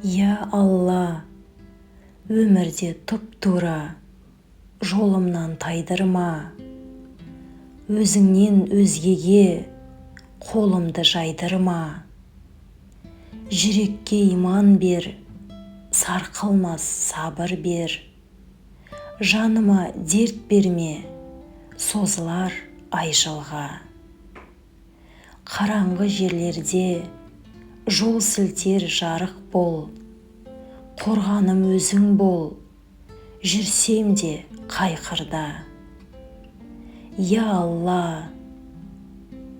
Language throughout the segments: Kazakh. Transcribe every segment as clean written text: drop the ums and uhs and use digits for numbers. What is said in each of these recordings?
Я Алла, өмірде тұп-тура жолымнан тайдырма, өзіңнен өзгеге қолымды жайдырма. Жүрекке иман бер, сарқылмас сабыр бер. Жаныма дерт берме, созылар ай жылға. Қараңғы жерлерде жол сілтер жарық бол. Қорғаным өзің бол, жүрсем де қайқырда. Я Алла,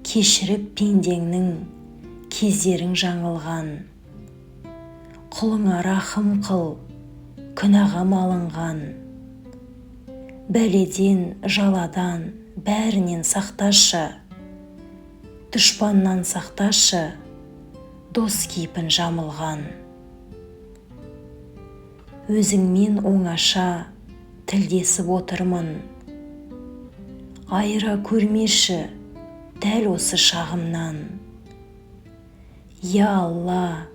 кешіріп пендеңнің кездерің жаңылған. Құлыңа рахым қыл, күнәғам алынған. Бәледен, жаладан бәрінен сақташы. Дұшпаннан сақташы, дос кейпін жамылған. Өзіңмен оңаша тілдесіп отырмын. Айыра көрмеші дәл осы шағымнан. Я Алла,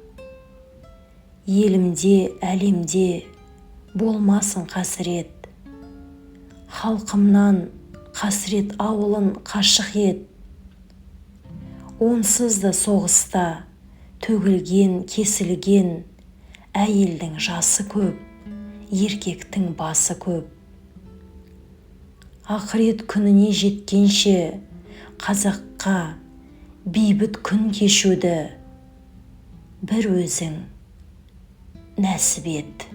елімде, әлемде болмасын қасірет. Халқымнан қасірет ауылын қашық ет. Онсыз да соғыста төгілген, кесілген, әйелдің жасы көп, еркектің басы көп. Ақырет күніне жеткенше қазаққа бейбіт күн кешуді бір өзің нәсіп ет.